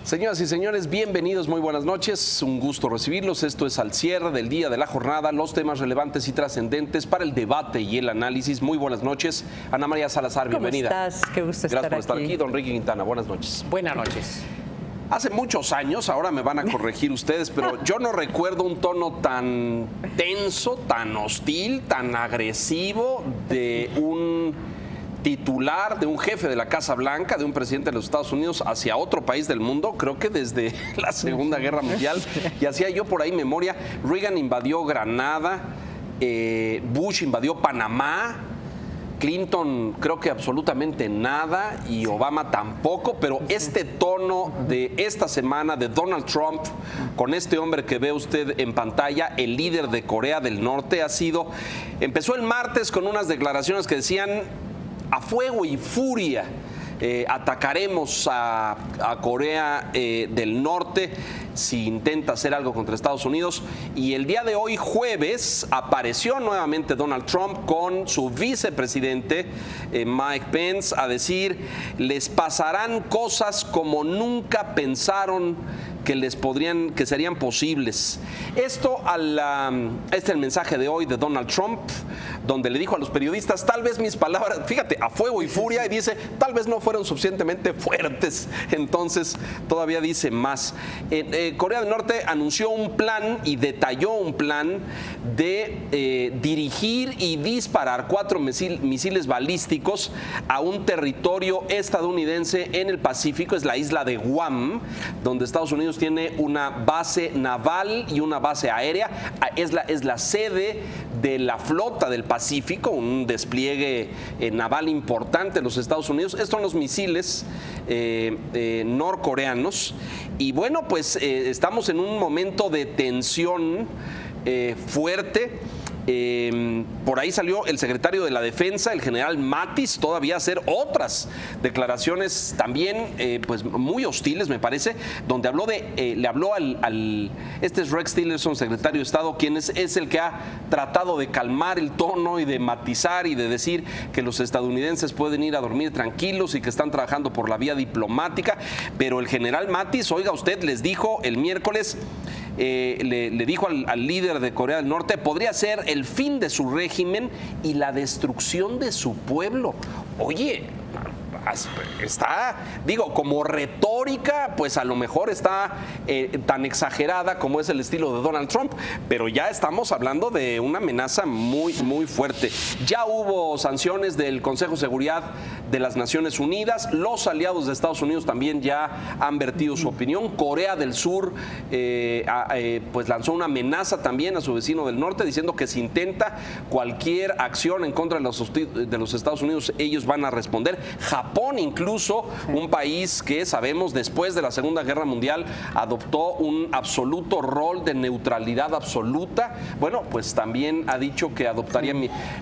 Señoras y señores, bienvenidos, muy buenas noches, un gusto recibirlos. Esto es Al Cierre del Día de la Jornada, los temas relevantes y trascendentes para el debate y el análisis. Muy buenas noches. Ana María Salazar, bienvenida. ¿Cómo estás? Qué gusto estar aquí. Gracias por estar aquí. Don Ricky Quintana, buenas noches. Buenas noches. Hace muchos años, ahora me van a corregir ustedes, pero yo no recuerdo un tono tan tenso, tan hostil, tan agresivo de un titular, de un jefe de la Casa Blanca, de un presidente de los Estados Unidos hacia otro país del mundo, creo que desde la Segunda Guerra Mundial. Y hacía yo por ahí memoria, Reagan invadió Granada, Bush invadió Panamá, Clinton creo que absolutamente nada y Obama tampoco, pero este tono de esta semana de Donald Trump con este hombre que ve usted en pantalla, el líder de Corea del Norte, empezó el martes con unas declaraciones que decían: a fuego y furia atacaremos a Corea del Norte si intenta hacer algo contra Estados Unidos. Y el día de hoy, jueves, apareció nuevamente Donald Trump con su vicepresidente Mike Pence a decir: les pasarán cosas como nunca pensaron que serían posibles. Este es el mensaje de hoy de Donald Trump, donde le dijo a los periodistas: tal vez mis palabras, fíjate, a fuego y furia, y dice, tal vez no fueron suficientemente fuertes. Entonces todavía dice más. Corea del Norte anunció un plan y detalló un plan de dirigir y disparar 4 misiles balísticos a un territorio estadounidense en el Pacífico. Es la isla de Guam, donde Estados Unidos tiene una base naval y una base aérea. Es la sede de la flota del Pacífico, un despliegue naval importante en los Estados Unidos. Estos son los misiles norcoreanos. Y bueno, pues estamos en un momento de tensión fuerte. Por ahí salió el secretario de la Defensa, el general Mattis, todavía a hacer otras declaraciones también pues muy hostiles, me parece, donde le habló este es Rex Tillerson, secretario de Estado, quien es el que ha tratado de calmar el tono y de matizar y de decir que los estadounidenses pueden ir a dormir tranquilos y que están trabajando por la vía diplomática. Pero el general Mattis, oiga usted, les dijo el miércoles, le dijo al líder de Corea del Norte: podría ser el fin de su régimen y la destrucción de su pueblo. Oye, está, digo, como retórica, pues a lo mejor está tan exagerada como es el estilo de Donald Trump, pero ya estamos hablando de una amenaza muy, muy fuerte. Ya hubo sanciones del Consejo de Seguridad de las Naciones Unidas, los aliados de Estados Unidos también ya han vertido su opinión. Corea del Sur pues lanzó una amenaza también a su vecino del norte, diciendo que si intenta cualquier acción en contra de los Estados Unidos, ellos van a responder. Japón, incluso, un país que sabemos después de la Segunda Guerra Mundial adoptó un absoluto rol de neutralidad absoluta. Bueno, pues también ha dicho que adoptaría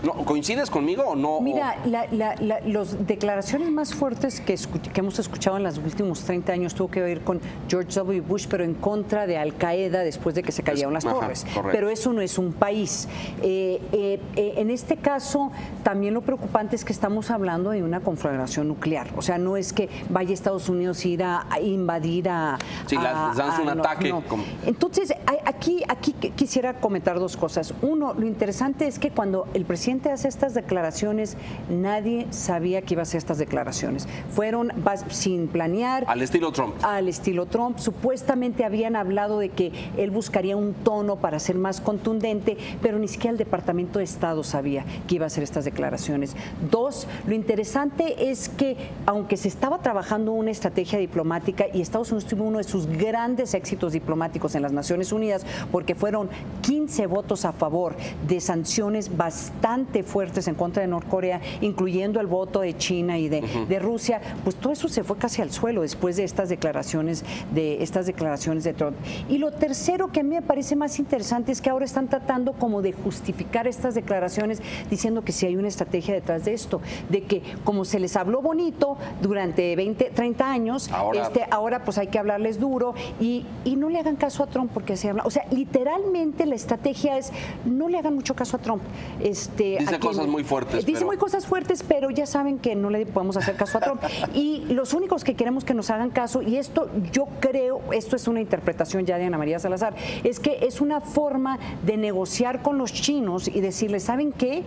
¿No, ¿coincides conmigo o no? Mira, las declaraciones más fuertes que hemos escuchado en los últimos 30 años tuvo que ver con George W. Bush, pero en contra de Al Qaeda después de que se cayeron las torres. Correcto. Pero eso no es un país. En este caso, también lo preocupante es que estamos hablando de una conflagración nuclear. O sea, no es que vaya Estados Unidos a ir a invadir Sí, les dan un ataque. No. Entonces, aquí quisiera comentar dos cosas. Uno, lo interesante es que cuando el presidente hace estas declaraciones, nadie sabía que iba a hacer estas declaraciones. Fueron sin planear. Al estilo Trump. Al estilo Trump. Supuestamente habían hablado de que él buscaría un tono para ser más contundente, pero ni siquiera el Departamento de Estado sabía que iba a hacer estas declaraciones. Dos, lo interesante es que, aunque se estaba trabajando una estrategia diplomática y Estados Unidos tuvo uno de sus grandes éxitos diplomáticos en las Naciones Unidas, porque fueron 15 votos a favor de sanciones bastante fuertes en contra de Norcorea, incluyendo el voto de China y de Rusia, pues todo eso se fue casi al suelo después de estas declaraciones de Trump. Y lo tercero que a mí me parece más interesante es que ahora están tratando como de justificar estas declaraciones diciendo que sí hay una estrategia detrás de esto, de que como se les habló bonito durante 20, 30 años, ahora pues hay que hablarles duro y no le hagan caso a Trump porque se habla. O sea, literalmente la estrategia es no le hagan mucho caso a Trump. Dice cosas muy fuertes. Dice muy cosas fuertes, pero ya saben que no le podemos hacer caso a Trump. Y los únicos que queremos que nos hagan caso, y esto yo creo, esto es una interpretación ya de Ana María Salazar, es que es una forma de negociar con los chinos y decirles, ¿saben qué?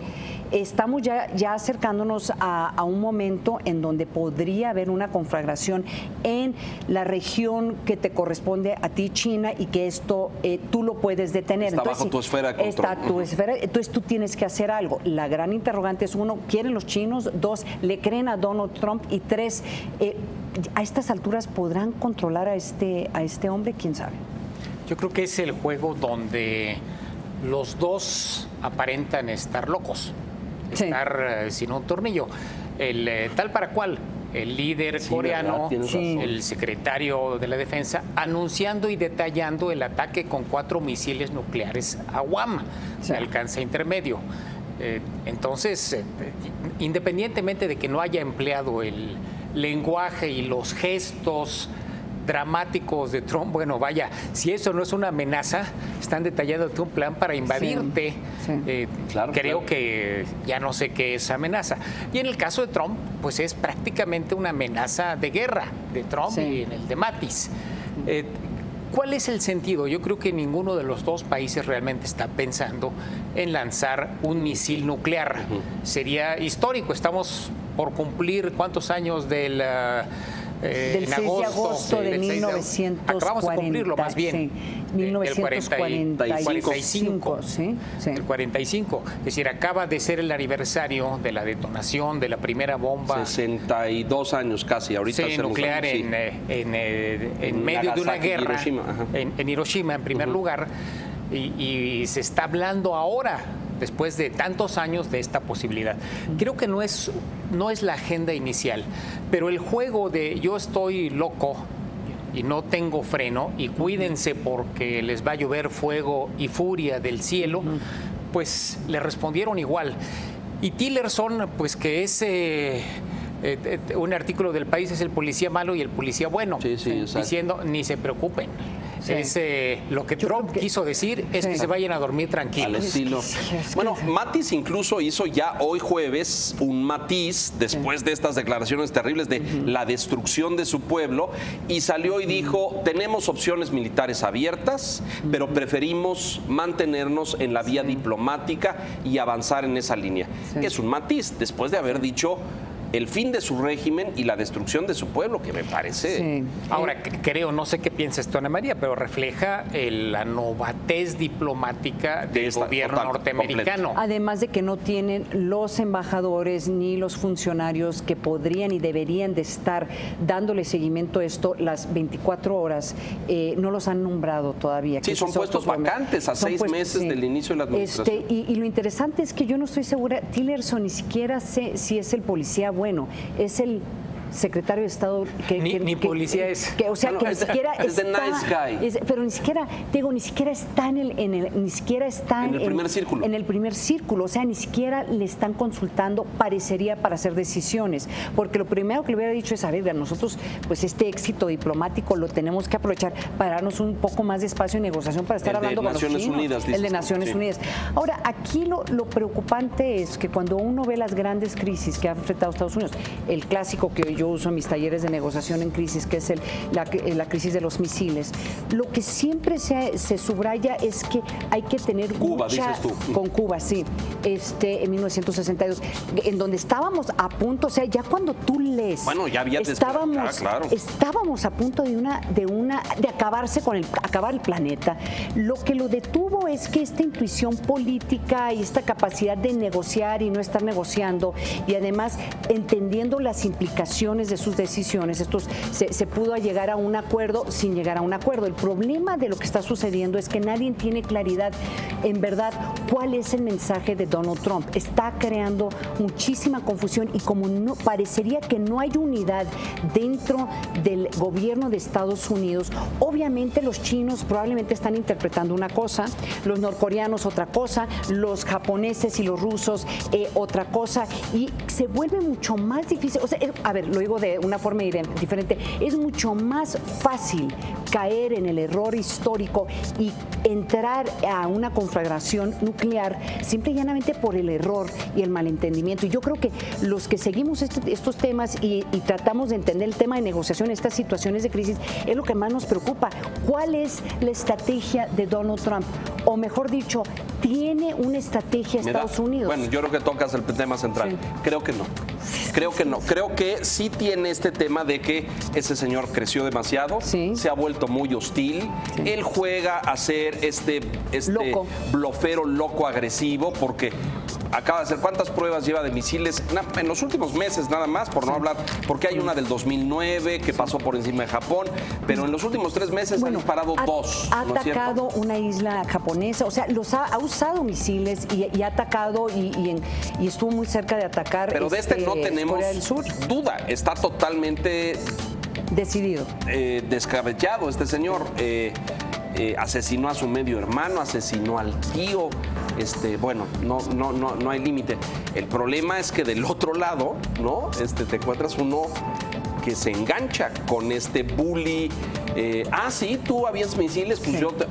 Estamos ya acercándonos a un momento en donde podría haber una conflagración en la región que te corresponde a ti, China, y que esto tú lo puedes detener. Está bajo tu esfera de control. Está tu esfera, entonces tú tienes que hacer algo. La gran interrogante es, 1, ¿quieren los chinos? 2, ¿le creen a Donald Trump? Y 3, a estas alturas podrán controlar a este hombre, quién sabe. Yo creo que es el juego donde los dos aparentan estar locos, estar sin un tornillo. Tal para cual, el líder coreano, el secretario de la defensa, anunciando y detallando el ataque con 4 misiles nucleares a Guam, de alcance intermedio. Entonces, independientemente de que no haya empleado el lenguaje y los gestos dramáticos de Trump, bueno, vaya, si eso no es una amenaza, están detallándote un plan para invadirte. Creo que ya no sé qué es amenaza. Y en el caso de Trump, pues es prácticamente una amenaza de guerra de Trump y en el de Mattis. ¿Cuál es el sentido? Yo creo que ninguno de los dos países realmente está pensando en lanzar un misil nuclear. Sería histórico. Estamos por cumplir ¿cuántos años del 6 de agosto de 1940. Acabamos de cumplirlo, más bien. Sí, 1945. El 45. Es decir, acaba de ser el aniversario de la detonación de la primera bomba. 62 años casi, ahorita. Nuclear en medio de una guerra. En Hiroshima, en primer lugar. Y se está hablando ahora, después de tantos años, de esta posibilidad. Creo que no es la agenda inicial, pero el juego de yo estoy loco y no tengo freno y cuídense porque les va a llover fuego y furia del cielo, pues le respondieron igual. Y Tillerson, pues que es un artículo del País, es el policía malo y el policía bueno, diciendo ni se preocupen. Es lo que Trump quiso decir es que se vayan a dormir tranquilos. Al estilo. Bueno, Mattis incluso hizo ya hoy jueves un matiz después de estas declaraciones terribles de la destrucción de su pueblo y salió y dijo, tenemos opciones militares abiertas, pero preferimos mantenernos en la vía diplomática y avanzar en esa línea. Es un matiz después de haber dicho el fin de su régimen y la destrucción de su pueblo, que me parece... Ahora, creo, no sé qué piensa esto, Ana María, pero refleja la novatez diplomática del gobierno norteamericano. Completo. Además de que no tienen los embajadores ni los funcionarios que podrían y deberían de estar dándole seguimiento a esto las 24 horas, no los han nombrado todavía. Sí, son puestos vacantes a 6 meses del inicio de la administración. Y lo interesante es que yo no estoy segura, Tillerson ni siquiera sé si es el policía bueno, es el secretario de Estado ni policía es. O sea, que ni siquiera es the nice guy. Pero ni siquiera, digo, ni siquiera está en el primer círculo. En el primer círculo, o sea, ni siquiera le están consultando, parecería, para hacer decisiones, porque lo primero que le hubiera dicho es, a ver, nosotros pues este éxito diplomático lo tenemos que aprovechar para darnos un poco más de espacio de negociación para estar hablando con los chinos. El de Naciones Unidas. Ahora, aquí lo preocupante es que cuando uno ve las grandes crisis que ha enfrentado Estados Unidos, el clásico que yo uso en mis talleres de negociación en crisis, que es la crisis de los misiles, lo que siempre se subraya es que hay que tener Cuba, dices tú. Con Cuba, sí, en 1962, en donde estábamos a punto, o sea, ya cuando tú lees, bueno, ya había estábamos a punto de acabar el planeta. Lo que lo detuvo es que esta intuición política y esta capacidad de negociar y no estar negociando, y además entendiendo las implicaciones implicaciones de sus decisiones. Se pudo llegar a un acuerdo sin llegar a un acuerdo. El problema de lo que está sucediendo es que nadie tiene claridad en verdad cuál es el mensaje de Donald Trump. Está creando muchísima confusión y como no parecería que no hay unidad dentro del gobierno de Estados Unidos, obviamente los chinos probablemente están interpretando una cosa, los norcoreanos otra cosa, los japoneses y los rusos otra cosa, y se vuelve mucho más difícil. O sea, a ver, lo digo de una forma diferente, es mucho más fácil caer en el error histórico y entrar a una conflagración nuclear simple y llanamente por el error y el malentendimiento. Y yo creo que los que seguimos estos temas y tratamos de entender el tema de negociación, estas situaciones de crisis, es lo que más nos preocupa. ¿Cuál es la estrategia de Donald Trump? O mejor dicho, ¿tiene una estrategia Estados Unidos? Bueno, yo creo que tocas el tema central. Sí. Creo que no. Creo que no. Creo que sí tiene este tema de que ese señor creció demasiado, sí, se ha vuelto muy hostil. Sí. Él juega a ser este blofero loco agresivo porque acaba de hacer ¿cuántas pruebas lleva de misiles? En los últimos meses nada más, por no hablar, porque hay una del 2009 que pasó por encima de Japón, pero en los últimos 3 meses han disparado 2. Ha atacado una isla japonesa, o sea, ha usado misiles y ha atacado y estuvo muy cerca de atacar. Pero de no tenemos duda, está totalmente decidido. Descabellado este señor. Asesinó a su medio hermano, asesinó al tío. Bueno, no hay límite. El problema es que del otro lado, ¿no? Te encuentras uno que se engancha con este bully. Sí, tú avientas misiles, pues sí, yo te...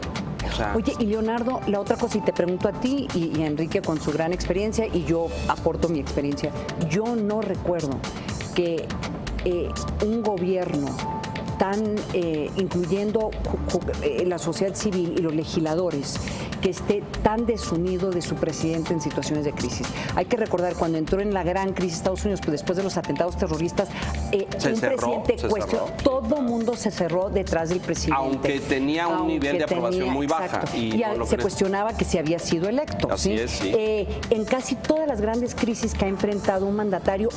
O sea, oye, y Leonardo, la otra cosa, y te pregunto a ti y a Enrique con su gran experiencia, y yo aporto mi experiencia. Yo no recuerdo que un gobierno tan, incluyendo la sociedad civil y los legisladores, que esté tan desunido de su presidente en situaciones de crisis. Hay que recordar, cuando entró en la gran crisis Estados Unidos, pues después de los atentados terroristas, presidente cuestionó, todo mundo se cerró detrás del presidente. Aunque tenía un nivel de aprobación muy baja. Y se cuestionaba que si había sido electo. Así es, sí. En casi todas las grandes crisis que ha enfrentado un mandatario,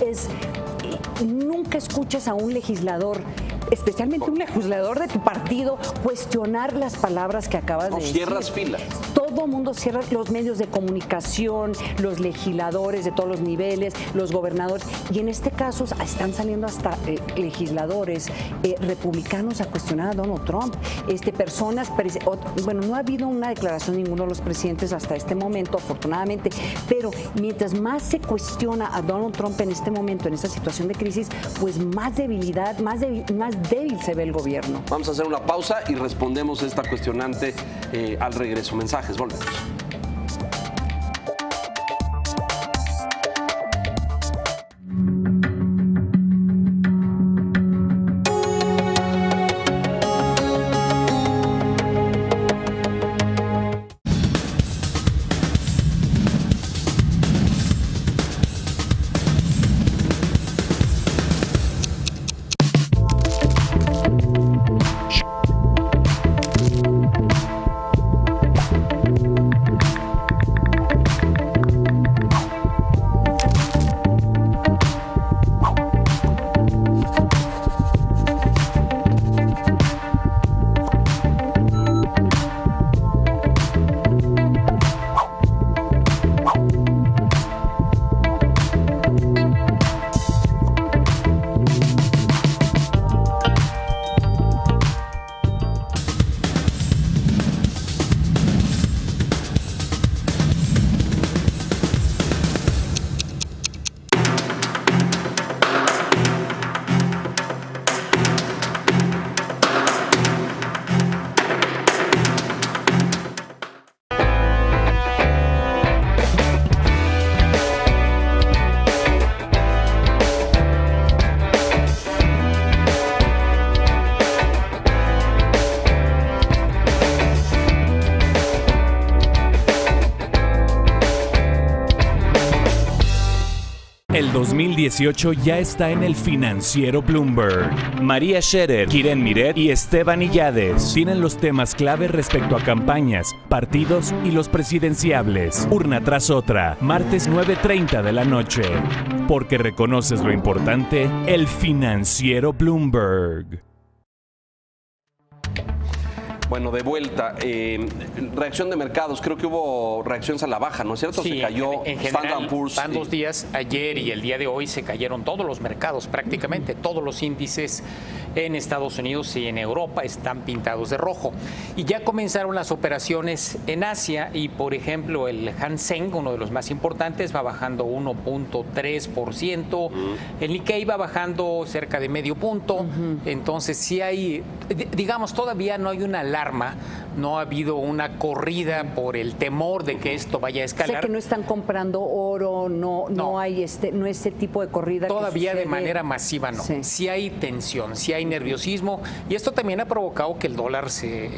nunca escuchas a un legislador, especialmente un legislador de tu partido, cuestionar las palabras que acabas de decir. Cierras filas. Todo mundo cierra, los medios de comunicación, los legisladores de todos los niveles, los gobernadores. Y en este caso están saliendo hasta legisladores republicanos a cuestionar a Donald Trump. Personas, bueno, no ha habido una declaración de ninguno de los presidentes hasta este momento, afortunadamente, pero mientras más se cuestiona a Donald Trump en este momento, en esta situación de crisis, pues más debilidad, más débil se ve el gobierno. Vamos a hacer una pausa y respondemos esta cuestionante al regreso. Mensajes, volvemos. 2018 ya está en el financiero Bloomberg. María Scherer, Kiren Miret y Esteban Illades tienen los temas clave respecto a campañas, partidos y los presidenciables. Urna tras otra, martes 9:30 de la noche. Porque reconoces lo importante, el financiero Bloomberg. Bueno, de vuelta, reacción de mercados, creo que hubo reacciones a la baja, ¿no es cierto? Sí, se cayó en general, Standard & Poor's. van 2 días, ayer y el día de hoy se cayeron todos los mercados, prácticamente todos los índices en Estados Unidos y en Europa están pintados de rojo. Y ya comenzaron las operaciones en Asia y, por ejemplo, el Hang Seng, uno de los más importantes, va bajando 1.3%, el Nikkei va bajando cerca de medio punto, entonces sí hay, digamos, todavía no hay una alarma, no ha habido una corrida por el temor de que esto vaya a escalar. O sea, que no están comprando oro, no hay no ese tipo de corrida. Todavía de manera masiva no. Sí. Sí hay tensión, sí hay nerviosismo y esto también ha provocado que el dólar se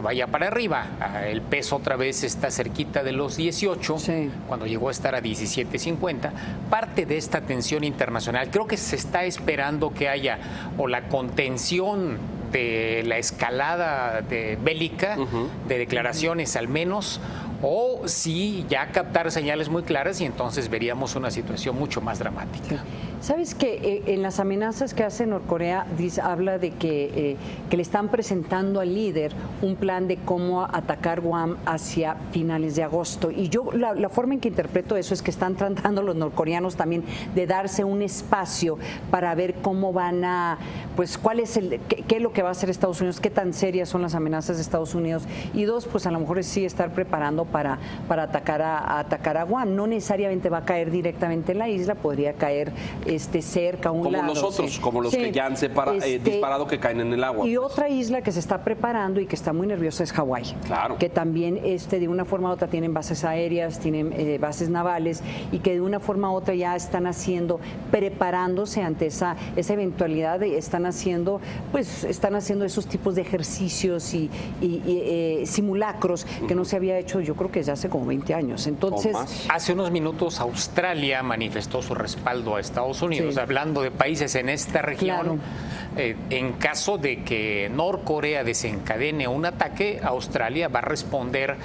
vaya para arriba. El peso otra vez está cerquita de los 18, sí, cuando llegó a estar a 17.50. Parte de esta tensión internacional, creo que se está esperando que haya o la contención de la escalada bélica, de declaraciones al menos, o sí ya captar señales muy claras y entonces veríamos una situación mucho más dramática. ¿Sabes que en las amenazas que hace Norcorea habla de que le están presentando al líder un plan de cómo atacar Guam hacia finales de agosto? Y yo la forma en que interpreto eso es que están tratando los norcoreanos también de darse un espacio para ver cómo van a, pues cuál es qué es lo que va a hacer Estados Unidos, qué tan serias son las amenazas de Estados Unidos. Y dos, pues a lo mejor es sí estar preparando para atacar a Guam. No necesariamente va a caer directamente en la isla, podría caer cerca a un lado. Como los otros, sí, como los sí, que ya han disparado que caen en el agua. Y pues. otra isla que se está preparando y que está muy nerviosa es Hawái. Claro. Que también de una forma u otra tienen bases aéreas, tienen bases navales y que de una forma u otra ya están preparándose ante esa eventualidad, están haciendo esos tipos de ejercicios y simulacros que no se había hecho, yo creo que desde hace como 20 años. Entonces, hace unos minutos Australia manifestó su respaldo a Estados Unidos, sí, hablando de países en esta región. Claro. En caso de que Norcorea desencadene un ataque, Australia va a responder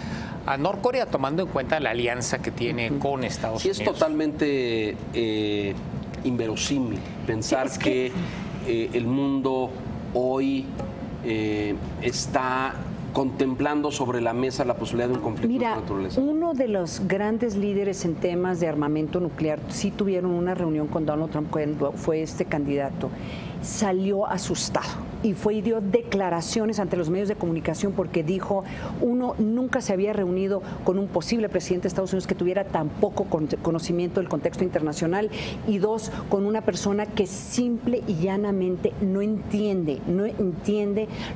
a Norcorea tomando en cuenta la alianza que tiene con Estados Unidos. Sí, es totalmente inverosímil pensar que el mundo hoy está contemplando sobre la mesa la posibilidad de un conflicto de naturaleza. Uno de los grandes líderes en temas de armamento nuclear sí tuvieron una reunión con Donald Trump cuando fue candidato. Salió asustado y dio declaraciones ante los medios de comunicación porque dijo, uno, nunca se había reunido con un posible presidente de Estados Unidos que tuviera tan poco conocimiento del contexto internacional, y dos, con una persona que simple y llanamente no entiende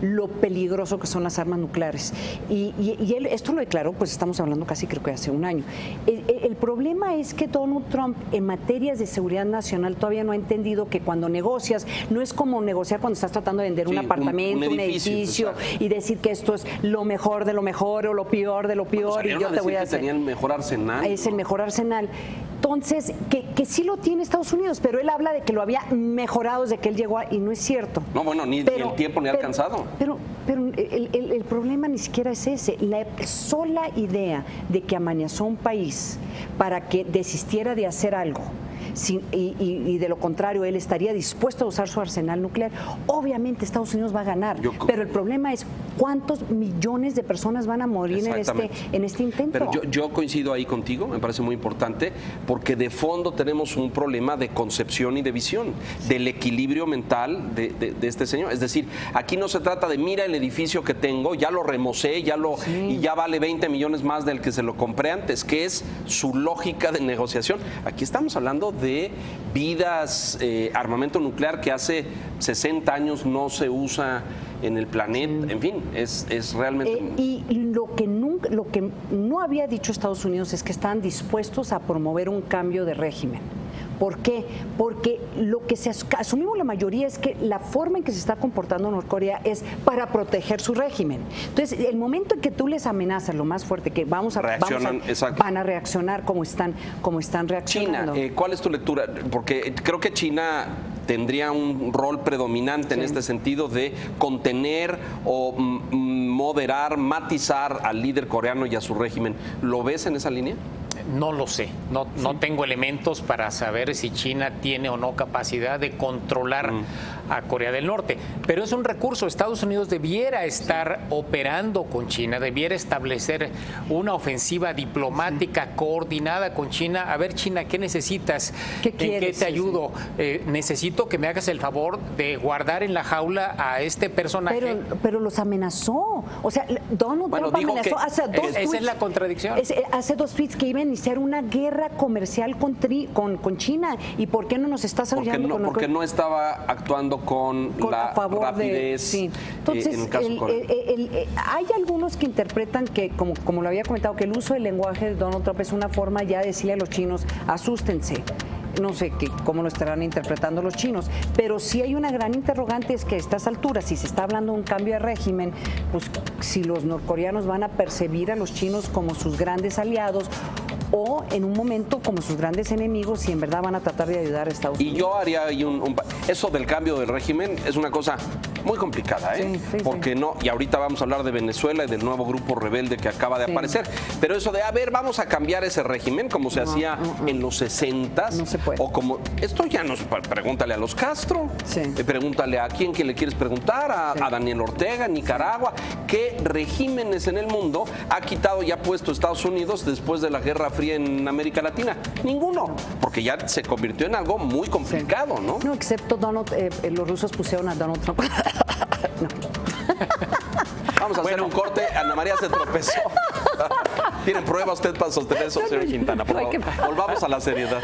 lo peligroso que son las armas nucleares. Y él esto lo declaró, pues estamos hablando casi creo que hace un año. El problema es que Donald Trump en materias de seguridad nacional todavía no ha entendido que cuando negocias, no es como negociar cuando estás tratando de vender un apartamento, un edificio y decir que esto es lo mejor de lo mejor o lo peor de lo peor, y yo te voy a hacer. Que tenía el mejor arsenal. Es el mejor arsenal. Entonces, que sí lo tiene Estados Unidos, pero él habla de que lo había mejorado desde que él llegó y no es cierto. No, bueno, ni el tiempo ni ha alcanzado. Pero el problema ni siquiera es ese. La sola idea de que amenazó un país para que desistiera de hacer algo, y de lo contrario él estaría dispuesto a usar su arsenal nuclear, obviamente Estados Unidos va a ganar, pero el problema es cuántos millones de personas van a morir en este intento. Pero yo coincido ahí contigo, me parece muy importante, porque de fondo tenemos un problema de concepción y de visión, del equilibrio mental de este señor. Es decir, aquí no se trata de mira el edificio que tengo, ya lo remocé, y ya vale 20 millones más del que se lo compré antes, que es su lógica de negociación. Aquí estamos hablando de vidas, armamento nuclear que hace 60 años no se usa en el planeta, en fin, es realmente... Y lo que no había dicho Estados Unidos es que están dispuestos a promover un cambio de régimen, ¿Por qué? Porque lo que asumimos la mayoría es que la forma en que se está comportando Norcorea es para proteger su régimen. Entonces, el momento en que tú les amenazas lo más fuerte, que van a reaccionar como están reaccionando. China, ¿cuál es tu lectura? Porque creo que China tendría un rol predominante en este sentido de contener o moderar, matizar al líder coreano y a su régimen. ¿Lo ves en esa línea? No lo sé, no tengo elementos para saber si China tiene o no capacidad de controlar a Corea del Norte, pero es un recurso. Estados Unidos debiera estar operando con China, debiera establecer una ofensiva diplomática coordinada con China. A ver, China, ¿qué necesitas? ¿En qué te ayudo? Necesito que me hagas el favor de guardar en la jaula a este personaje. Pero los amenazó. O sea, Donald Trump amenazó hace dos tweets. Esa es la contradicción. Hace 2 tweets que iban a iniciar una guerra comercial con China. ¿Y por qué no nos estás apoyando? Porque no estaba actuando con la rapidez. Entonces, en el caso hay algunos que interpretan que, como lo había comentado, que el uso del lenguaje de Donald Trump es una forma ya de decirle a los chinos, asústense. No sé cómo lo estarán interpretando los chinos, pero sí hay una gran interrogante, es que a estas alturas, si se está hablando de un cambio de régimen, pues si los norcoreanos van a percibir a los chinos como sus grandes aliados o en un momento como sus grandes enemigos y en verdad van a tratar de ayudar a Estados Unidos. Y yo haría ahí eso del cambio del régimen es una cosa muy complicada, ¿eh? Porque no, y ahorita vamos a hablar de Venezuela y del nuevo grupo rebelde que acaba de aparecer, pero eso de, vamos a cambiar ese régimen como se hacía en los 60s, no se puede. O como, esto ya no se puede, pregúntale a los Castro, pregúntale a quién que le quieres preguntar, a Daniel Ortega, Nicaragua, ¿qué regímenes en el mundo ha quitado y ha puesto Estados Unidos después de la Guerra Fría en América Latina? Ninguno, porque ya se convirtió en algo muy complicado, ¿no? No, excepto los rusos pusieron a Donald Trump. No. Vamos a hacer un corte. Ana María se tropezó. ¿Tienen prueba usted para sostener eso, señor Quintana? Por favor, volvamos a la seriedad.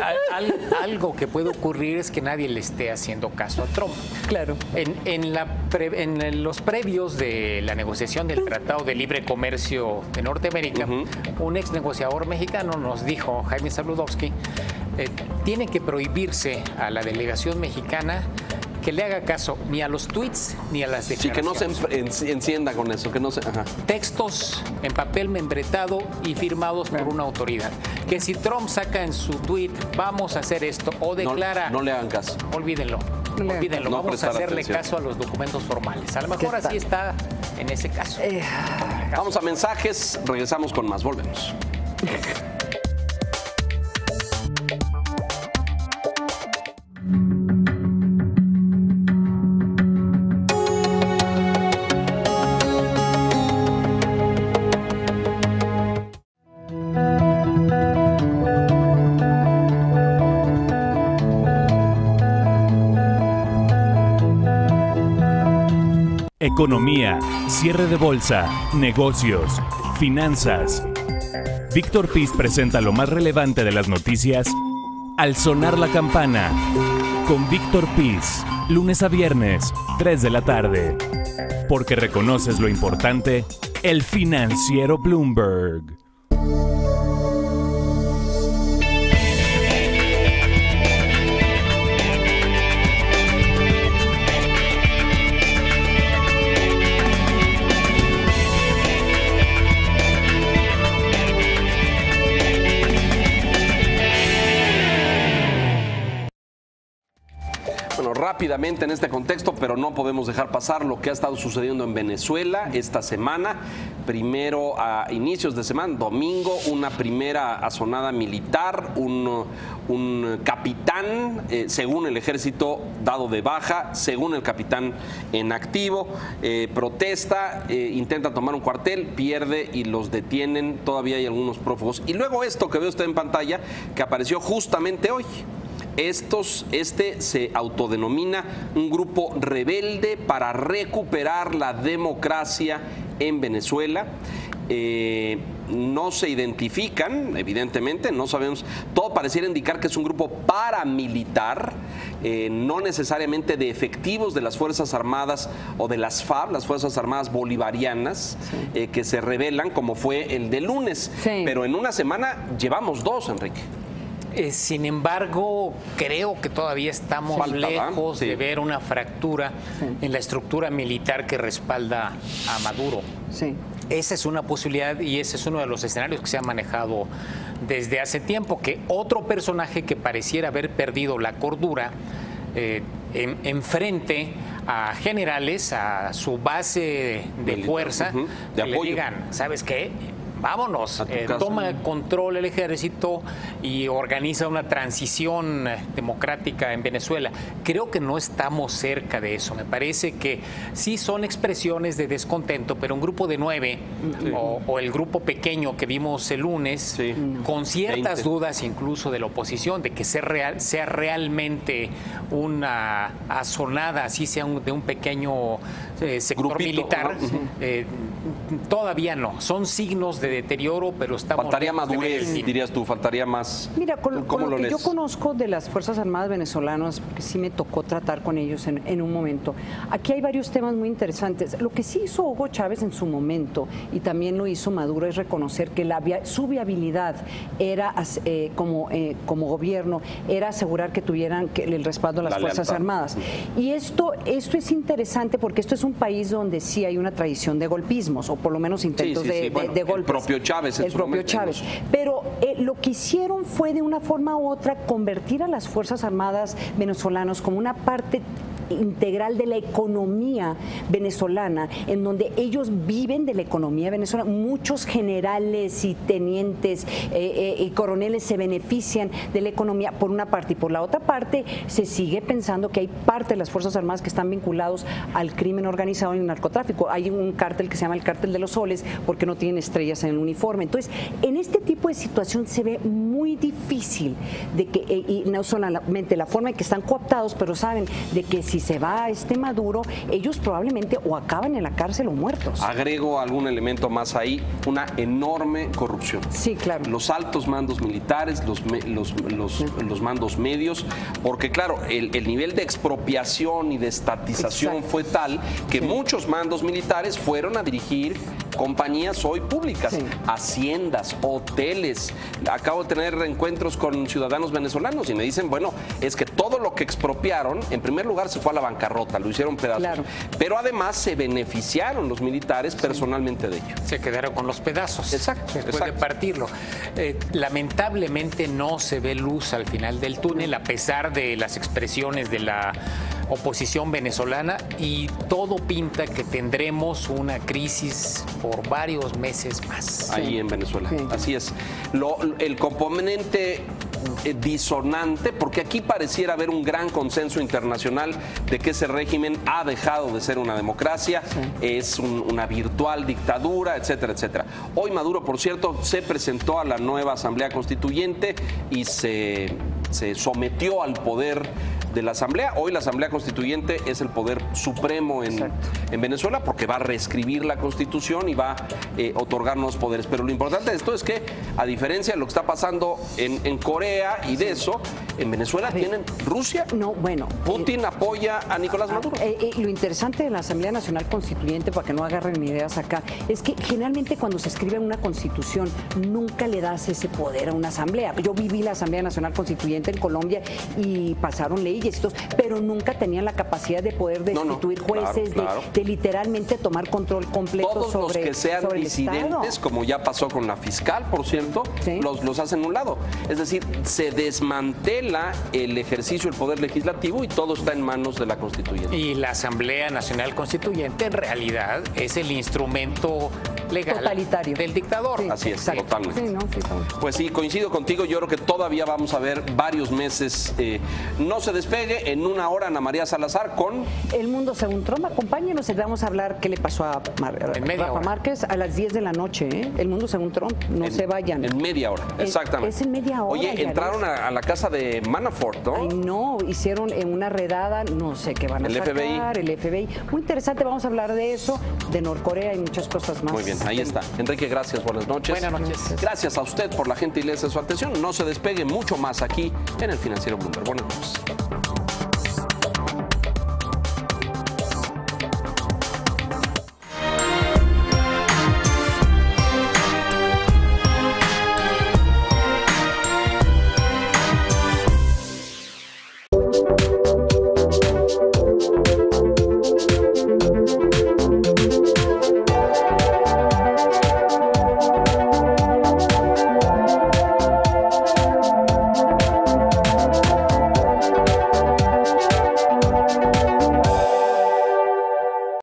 Algo que puede ocurrir es que nadie le esté haciendo caso a Trump. Claro. En los previos de la negociación del Tratado de Libre Comercio de Norteamérica, un ex negociador mexicano nos dijo, Jaime Zabludovsky, tiene que prohibirse a la delegación mexicana que le haga caso ni a los tweets ni a las declaraciones. Sí, que no se encienda con eso, que no se... Textos en papel membretado y firmados por una autoridad. Que si Trump saca en su tweet, vamos a hacer esto, o declara... No le hagan caso. Olvídenlo. Olvídenlo. Vamos a hacerle caso a los documentos formales. A lo mejor así está en ese caso. Vamos a mensajes, regresamos con más. Volvemos. Economía, cierre de bolsa, negocios, finanzas. Víctor Piz presenta lo más relevante de las noticias al sonar la campana. Con Víctor Piz, lunes a viernes, 3 de la tarde. Porque reconoces lo importante, el financiero Bloomberg. Rápidamente en este contexto, pero no podemos dejar pasar lo que ha estado sucediendo en Venezuela esta semana. Primero, a inicios de semana, domingo, una primera asonada militar, un capitán, según el ejército, dado de baja, según el capitán en activo, protesta, intenta tomar un cuartel, pierde y los detienen. Todavía hay algunos prófugos. Y luego esto que ve usted en pantalla, que apareció justamente hoy. Este se autodenomina un grupo rebelde para recuperar la democracia en Venezuela. No se identifican, evidentemente, no sabemos. Todo pareciera indicar que es un grupo paramilitar, no necesariamente de efectivos de las Fuerzas Armadas o de las FAB, las Fuerzas Armadas Bolivarianas, que se rebelan, como fue el de lunes. Sí. Pero en una semana llevamos 2, Enrique. Sin embargo, creo que todavía estamos lejos de ver una fractura en la estructura militar que respalda a Maduro. Sí. Esa es una posibilidad y ese es uno de los escenarios que se ha manejado desde hace tiempo, que otro personaje que pareciera haber perdido la cordura enfrente a generales, a su base de fuerza, de que le digan, ¿sabes qué? Vámonos, toma control el ejército y organiza una transición democrática en Venezuela. Creo que no estamos cerca de eso. Me parece que sí son expresiones de descontento, pero un grupo de 9 o el grupo pequeño que vimos el lunes, con ciertas dudas incluso de la oposición, de que sea realmente una azonada, así sea de un pequeño sector grupito, militar, todavía no. Son signos de deterioro, pero estamos... Faltaría madurez, dirías tú, faltaría más... Mira, con lo que yo conozco de las Fuerzas Armadas venezolanas, porque sí me tocó tratar con ellos en un momento, aquí hay varios temas muy interesantes. Lo que sí hizo Hugo Chávez en su momento, y también lo hizo Maduro, es reconocer que su viabilidad era, como gobierno, era asegurar que tuvieran el respaldo de las Fuerzas Armadas. Y esto es interesante porque esto es un país donde sí hay una tradición de golpismos, o por lo menos intentos de golpes. El propio Chávez. Pero lo que hicieron fue de una forma u otra convertir a las Fuerzas Armadas venezolanas como una parte integral de la economía venezolana, en donde ellos viven de la economía venezolana. Muchos generales y tenientes y coroneles se benefician de la economía por una parte, y por la otra parte se sigue pensando que hay parte de las Fuerzas Armadas que están vinculados al crimen organizado y al narcotráfico. Hay un cártel que se llama el Cártel de los Soles porque no tienen estrellas en el uniforme. Entonces, en este tipo de situación se ve muy difícil de que, y no solamente la forma en que están cooptados, pero saben de que si se va Maduro, ellos probablemente o acaban en la cárcel o muertos. Agrego algún elemento más ahí, una enorme corrupción. Sí, claro. Los altos mandos militares, los mandos medios, porque claro, el nivel de expropiación y de estatización fue tal que muchos mandos militares fueron a dirigir compañías hoy públicas, haciendas, hoteles. Acabo de tener encuentros con ciudadanos venezolanos y me dicen, bueno, es que todo lo que expropiaron, en primer lugar se fue a la bancarrota, lo hicieron pedazos, pero además se beneficiaron los militares personalmente de ello. Se quedaron con los pedazos. Exacto. Después de partirlo. Lamentablemente no se ve luz al final del túnel, a pesar de las expresiones de la oposición venezolana, y todo pinta que tendremos una crisis por varios meses más. Ahí en Venezuela. Así es. El componente disonante, porque aquí pareciera haber un gran consenso internacional de que ese régimen ha dejado de ser una democracia, es una virtual dictadura, etcétera, etcétera. Hoy Maduro, por cierto, se presentó a la nueva Asamblea Constituyente y se sometió al poder de la Asamblea. Hoy la Asamblea Constituyente es el poder supremo en Venezuela, porque va a reescribir la Constitución y va a otorgar nuevos poderes. Pero lo importante de esto es que, a diferencia de lo que está pasando en Corea y de eso, en Venezuela tienen Rusia. No, bueno. Putin apoya a Nicolás Maduro. Lo interesante de la Asamblea Nacional Constituyente, para que no agarren ideas acá, es que generalmente cuando se escribe una Constitución nunca le das ese poder a una asamblea. Yo viví la Asamblea Nacional Constituyente en Colombia y pasaron leyes, pero nunca tenían la capacidad de poder destituir jueces, de literalmente tomar control completo todos sobre los que sean disidentes, como ya pasó con la fiscal, por cierto, los hacen a un lado. Es decir, se desmantela el ejercicio del poder legislativo y todo está en manos de la Constituyente. Y la Asamblea Nacional Constituyente en realidad es el instrumento legal totalitario del dictador. Así es, totalmente. Sí, pues sí, coincido contigo, yo creo que todavía vamos a ver varios meses. No se despegue, en una hora Ana María Salazar con El Mundo Según Trump. Acompáñenos y vamos a hablar qué le pasó a Rafa Márquez a las 10 de la noche. El Mundo Según Trump, no se vayan. En media hora, exactamente. Es en media hora. Oye, entraron a la casa de Manafort, ¿no? Ay, no, hicieron una redada, no sé qué van a sacar, el FBI. Muy interesante, vamos a hablar de eso, de Norcorea y muchas cosas más. Muy bien, ahí está. Enrique, gracias, buenas noches. Buenas noches. Gracias a usted por la gentileza de su atención. No se despegue, mucho más aquí en El Financiero Bloomberg. Buenas noches.